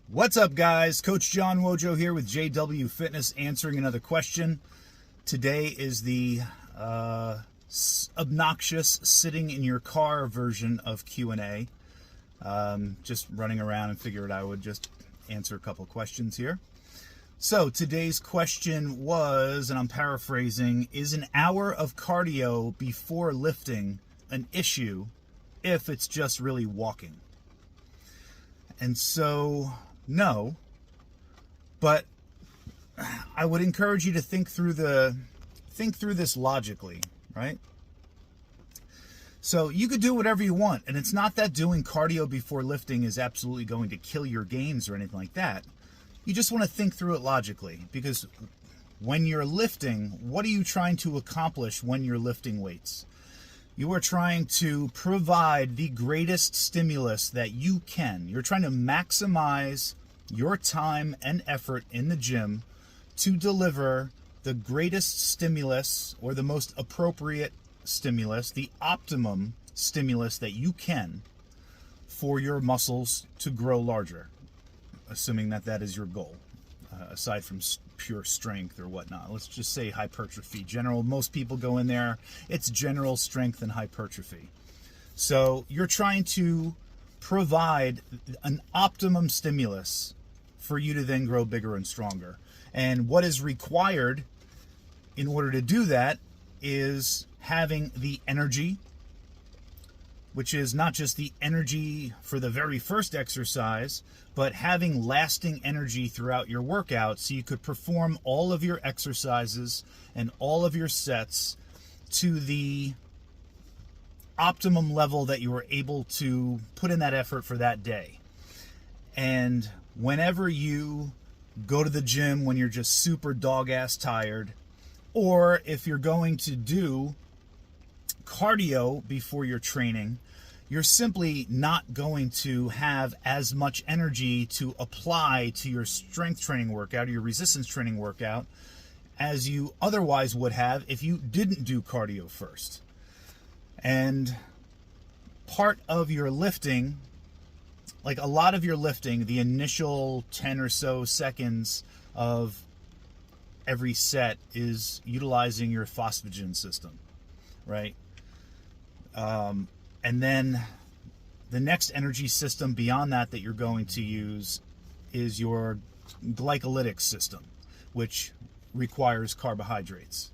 What's up, guys? Coach John Wojo here with JW Fitness answering another question. Today is the obnoxious sitting in your car version of Q&A. Just running around and figured I would just answer a couple questions here. So today's question was, and I'm paraphrasing, is an hour of cardio before lifting an issue if it's just really walking? And so, no, but I would encourage you to think through this logically, right? So you could do whatever you want, and it's not that doing cardio before lifting is absolutely going to kill your gains or anything like that. You just want to think through it logically, because when you're lifting, what are you trying to accomplish when you're lifting weights? You are trying to provide the greatest stimulus that you can. You're trying to maximize your time and effort in the gym to deliver the greatest stimulus, or the most appropriate stimulus, the optimum stimulus that you can for your muscles to grow larger, assuming that that is your goal, aside from pure strength or whatnot. Let's just say hypertrophy. Most people go in there, it's general strength and hypertrophy. So you're trying to provide an optimum stimulus for you to then grow bigger and stronger. And what is required in order to do that is having the energy, which is not just the energy for the very first exercise, but having lasting energy throughout your workout so you could perform all of your exercises and all of your sets to the optimum level that you were able to put in that effort for that day. And whenever you go to the gym when you're just super dog-ass tired, or if you're going to do cardio before your training, you're simply not going to have as much energy to apply to your strength training workout or your resistance training workout as you otherwise would have if you didn't do cardio first. And part of your lifting, like a lot of your lifting, the initial 10 or so seconds of every set is utilizing your phosphagen system, right? And then the next energy system beyond that you're going to use is your glycolytic system, which requires carbohydrates.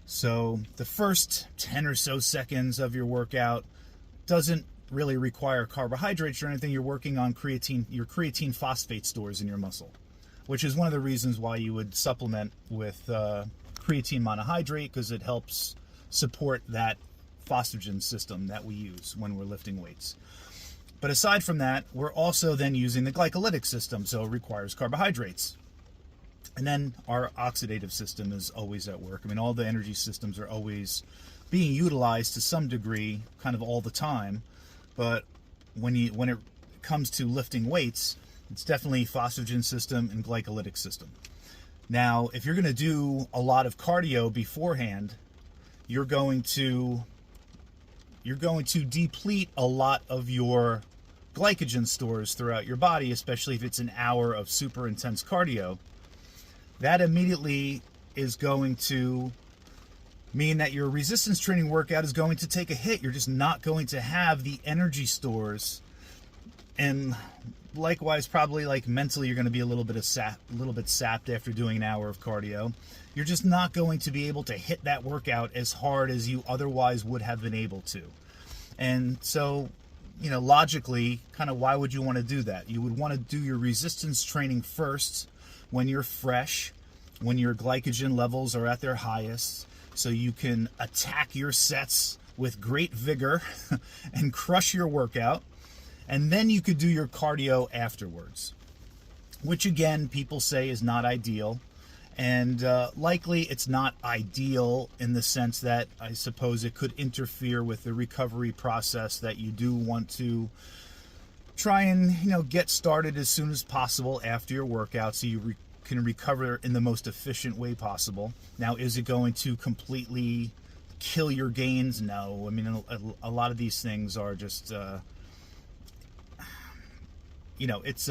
So the first 10 or so seconds of your workout doesn't really require carbohydrates or anything. You're working on your creatine phosphate stores in your muscle, which is one of the reasons why you would supplement with creatine monohydrate, because it helps support that phosphagen system that we use when we're lifting weights. But aside from that, we're also then using the glycolytic system, so it requires carbohydrates. And then our oxidative system is always at work. I mean, all the energy systems are always being utilized to some degree, kind of all the time. But when it comes to lifting weights, it's definitely phosphagen system and glycolytic system. Now, if you're going to do a lot of cardio beforehand, you're going to deplete a lot of your glycogen stores throughout your body, especially if it's an hour of super intense cardio. That immediately is going to mean that your resistance training workout is going to take a hit. You're just not going to have the energy stores, and likewise, probably like mentally, you're going to be a little bit sapped after doing an hour of cardio. You're just not going to be able to hit that workout as hard as you otherwise would have been able to. And so, logically, kind of why would you want to do that? You would want to do your resistance training first when you're fresh, when your glycogen levels are at their highest, so you can attack your sets with great vigor and crush your workout. And then you could do your cardio afterwards, which again, people say is not ideal. And likely it's not ideal in the sense that I suppose it could interfere with the recovery process that you do want to try and get started as soon as possible after your workout, so you can recover in the most efficient way possible. Now, is it going to completely kill your gains? No. I mean, a lot of these things are just it's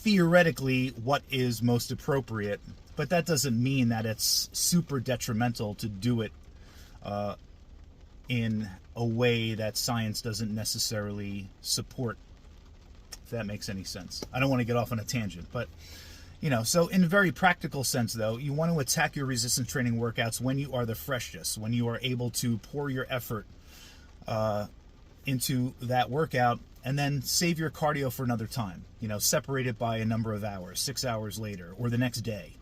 theoretically what is most appropriate, but that doesn't mean that it's super detrimental to do it in a way that science doesn't necessarily support, if that makes any sense. I don't want to get off on a tangent, but so in a very practical sense though, you want to attack your resistance training workouts when you are the freshest, when you are able to pour your effort into that workout, and then save your cardio for another time. Separate it by a number of hours, 6 hours later, or the next day.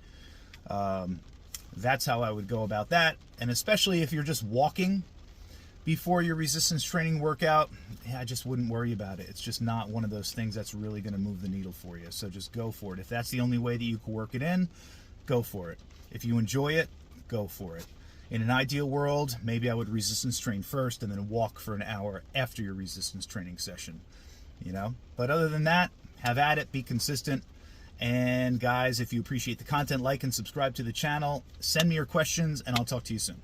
That's how I would go about that. And especially if you're just walking before your resistance training workout, I just wouldn't worry about it. It's just not one of those things that's really going to move the needle for you. So just go for it. If that's the only way that you can work it in, go for it. If you enjoy it, go for it. In an ideal world, maybe I would resistance train first and then walk for an hour after your resistance training session. But other than that, have at it, be consistent. And guys, if you appreciate the content, like and subscribe to the channel. Send me your questions, and I'll talk to you soon.